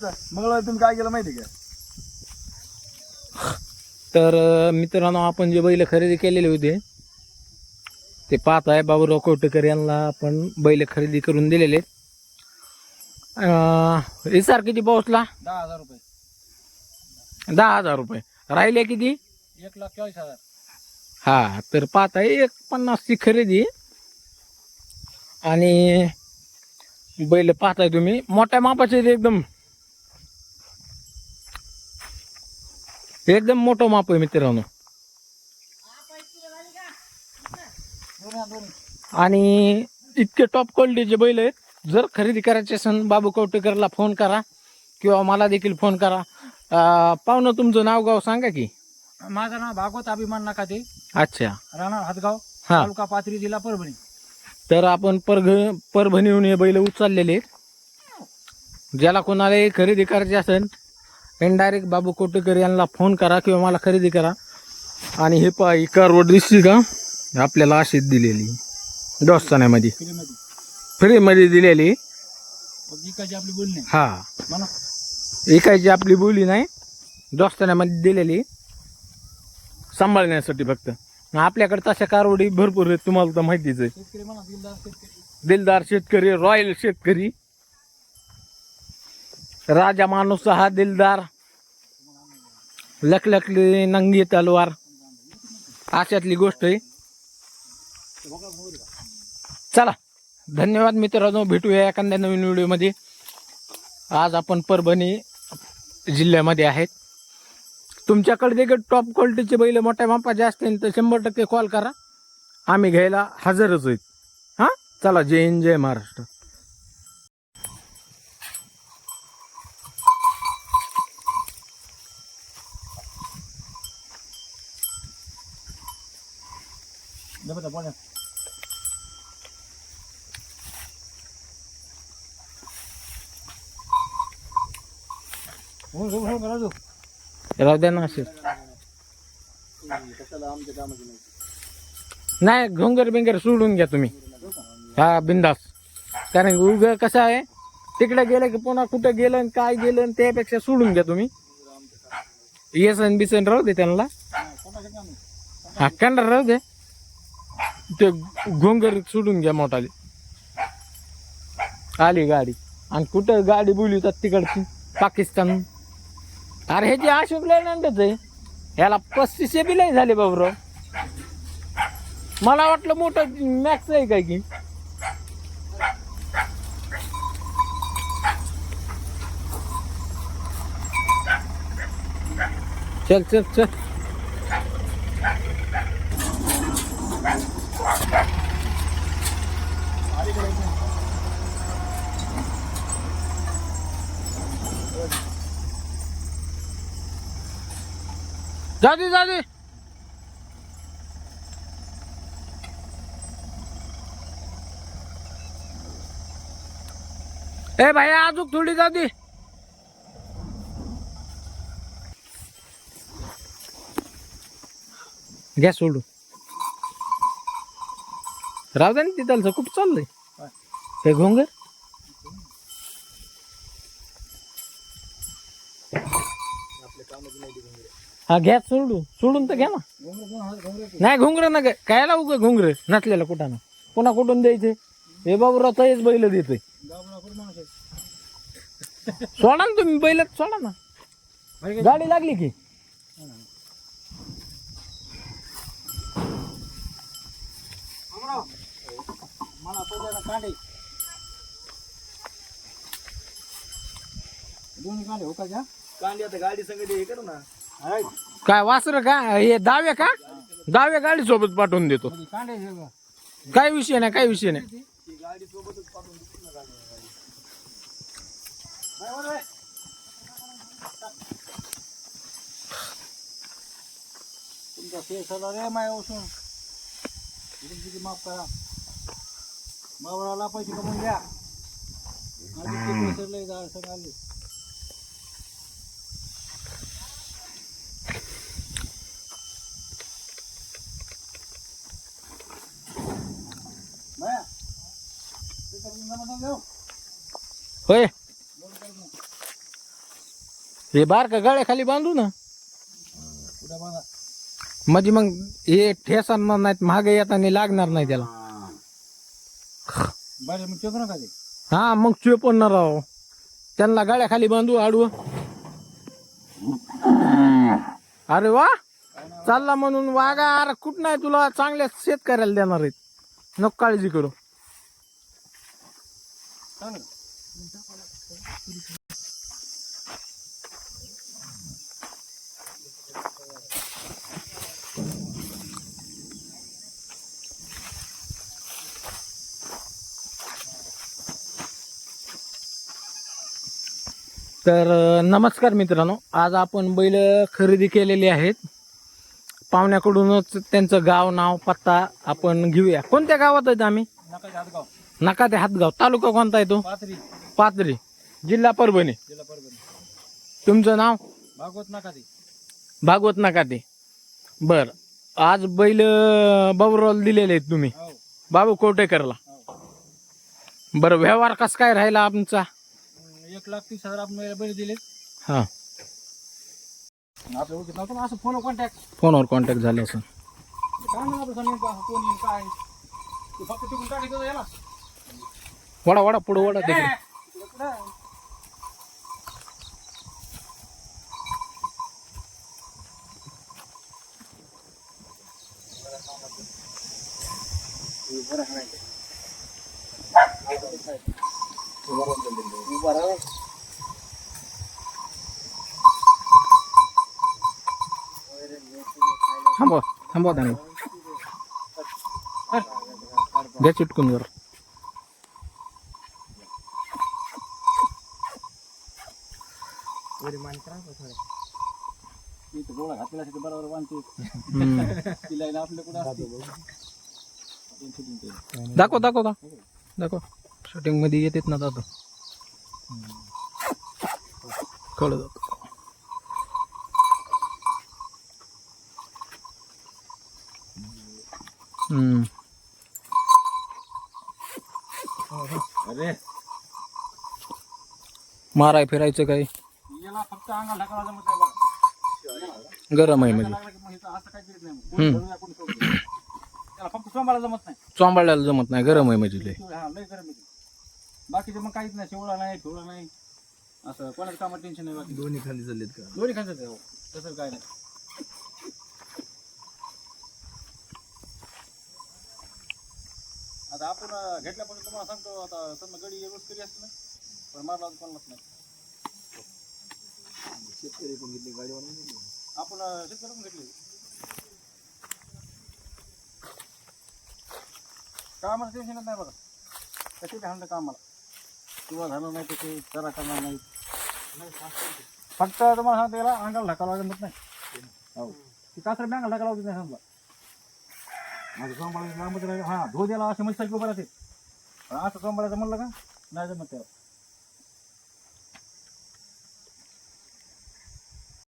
मंगळवारी तुम्ही काय केलं माहिती का? तर मित्रांनो, आपण जे बैल खरेदी केलेले होते ते पाहत आहे बाबूराव कोटेकर यांना आपण बैल खरेदी करून दिलेले. इसार किती पोहोचला? 10,000 रुपये. 10,000 रुपये. राहिले किती? 1,40,000. हा, तर पाहत आहे 1,50ची खरेदी. आणि बैल पाहताय तुम्ही मोठ्या मापाचे एकदम एकदम मोठं माप आहे मित्रांनो. आणि इतके टॉप क्वालिटीचे बैल आहेत. जर खरेदी करायचे असेल बाबू कवटेकरला फोन करा किंवा मला देखील फोन करा. पाहुणं तुमचं नाव गाव सांगा की. माझं नाव भागवत अभिमान नकाते, अच्छा, राहणार हातगाव, हा. तालुका पाथरी, जिल्हा परभणी. तर आपण परभणीहून हे बैल उचललेले आहेत. ज्याला कोणाला खरेदी करायची असेल इनडायरेक्ट बाबू कोटेकर यांना फोन करा किंवा मला खरेदी करा. आणि हे पहा ही कारवड दिसली का आपल्याला अशीच दिलेली दोस्ताण्यामध्ये फ्रीमध्ये दिलेली. विकायची आपली बोलणी हा, म्हणा. एकाची आपली बोली नाही, दोस्ताण्यामध्ये दिलेली सांभाळण्यासाठी फक्त. आपल्याकडे तशा कारवडी भरपूर आहेत, तुम्हाला तर माहितीच आहे. शेतकरी म्हणा, दिलदार शेतकरी. दिलदार शेतकरी, रॉयल शेतकरी, राजा माणूस हा दिलदार, लखलखली नंगी तलवार, अशातली गोष्ट आहे. चला, धन्यवाद मित्रांनो, भेटूया एखाद्या नवीन व्हिडिओमध्ये. आज आपण परभणी जिल्ह्यामध्ये आहेत. तुमच्याकडे देखील टॉप क्वालिटीचे बैल मोठ्या मापाचे असतील तर 100% कॉल करा, आम्ही घ्यायला हजरच आहेत. हां, चला, जय हिंद, जय महाराष्ट्र. राहू द्या ना असे. नाही, घोंगर बिंगर सोडून घ्या तुम्ही. हा, बिंदास. कारण उग कसं आहे, तिकडे गेलं की पुन्हा कुठं गेलं आणि काय गेलं आणि त्यापेक्षा सोडून घ्या तुम्ही. येसन बिसन राहू दे त्यांना. हा, कंडर राहू दे, ते घोंगर सोडून घ्या मोठाली. आली गाडी आणि कुठं गाडी बोलवतात तिकडची पाकिस्तान. अरे ह्याची अशोक लेलँडच आहे, ह्याला 35 बी लय झाले बाबूराव. मला वाटलं मोठं मॅक्स आहे काय की. चल चल चल. जाऊ दे. ए भाई, अजून थोडी जाऊ दे. घ्या सोडू. राहू दे ना, तिथलं खूप चाललंय हे घोंगर. हा, घ्या सोडून तर घ्या ना. नाही, घुंगर ना कायला उग घुंगर नसलेलं कुठं पुन्हा कुठून द्यायचे. हे बाबूराव तयच बैल देतोय. सोडा ना तुम्ही, बैलात सोडा ना. गाडी लागली की कांडी आता गाडी संगत हे कर ना. काय वासर का हे दावे का दावे गाडी सोबत पाठवून देतो. काय विषय नाही, काय विषय नाही. गाडी सोबतच पाठवून देतो ना. तुमचा फेसला रे माय ओसून किती माफ करा. मावळाला पैसे कमवून द्या. लय जाळ सगळे. होय, हे बारका गळ्याखाली बांधू ना कुठं बांधा म्हणजे मग हे ठेसणार नाहीत मागे येताना लागणार नाही त्याला बरं मग चोक नका ते हा मग चेपणार राव त्यांना गळ्याखाली बांधू आडवं अरे वा चालला म्हणून वागा अरे कुठ नाही तुला चांगल्या शेतकऱ्याला देणार आहेत नको काळजी करू सांग तर नमस्कार मित्रांनो आज आपण बैल खरेदी केलेली आहेत पाहुण्याकडूनच त्यांचं गाव नाव पत्ता आपण घेऊया कोणत्या गावात आहेत आम्ही नका हातगाव नका ते हातगाव तालुका कोणता आहे तो पाथरी पाथरी जिल्हा परभणी जिल्हा परभणी तुमचं नाव भागवत नका ते भागवत नका ते बर आज बैल बाबूराव दिलेले आहेत तुम्ही हो बाबू कोटेकरला हो बरं व्यवहार कसा काय राहिला आमचा 1,30,000 आपण बैल दिले हा आपल्या ओळखीत नव्हतं ना असं फोन कॉन्टॅक्ट फोनवर कॉन्टॅक्ट झाले असं काय नाही आपलं सांगेल कोण येईल काय ते फक्त तिकडून टाकायचं याला वडा वडा पुढं वडा तिकडे कुठं आहे? थांबवा थांबवा त्यांना द्या चिटकून जर इथं डोळा घातलेला असेल तर बरोबर बांधते तिला आहे ना आपल्या कुठं असते दाखव दाखव दाखव दाखव शूटिंग मध्ये येतात ना दादा कळलं जातं अरे माराय फिरायचं काही याला फक्त अंगाला ढकलायला जमत नाही बघा गरम आहे म्हणजे लागला की मग इथं असं काही करीत नाही मग कोणी धरून या, कोणी सोडून द्या. त्याला फक्त सोंबायला जमत नाही चोंबाळल्याला जमत नाही गरम आहे म्हणजे लय. हा लय गरम आहे बाकीचे मग काहीच नाही शेवळा नाही ठेवला नाही असं कोणाचं कामात टेन्शन नाही बाकी दोन्ही खाली चाललेत का दोन्ही खायचं हो तसं काय नाही आता आपण घेतल्यापासून तुम्हाला सांगतो आता समजा गडी रोज करी असतं ना पण मारला कोणालाच नाही शेतकरी पण घेतली गाडी वाढवून घेतली आपण शेतकऱ्यातून घेतले कामाचं टेन्शनच नाही बघा कशी हाणलं कामाला किंवा झालं नाही तसे जरा करणार नाही फक्त तुम्हाला सांगतो याला अंगाला ढकाला जमत नाही हो ती कासर बी अंगाला ढकाला होती नाही समजा माझं सोमवार लांबच राहिलं हां धो द्याला असे मस्त उभं राहते पण असं सोमवाराचं म्हणलं का नाही जमत त्याला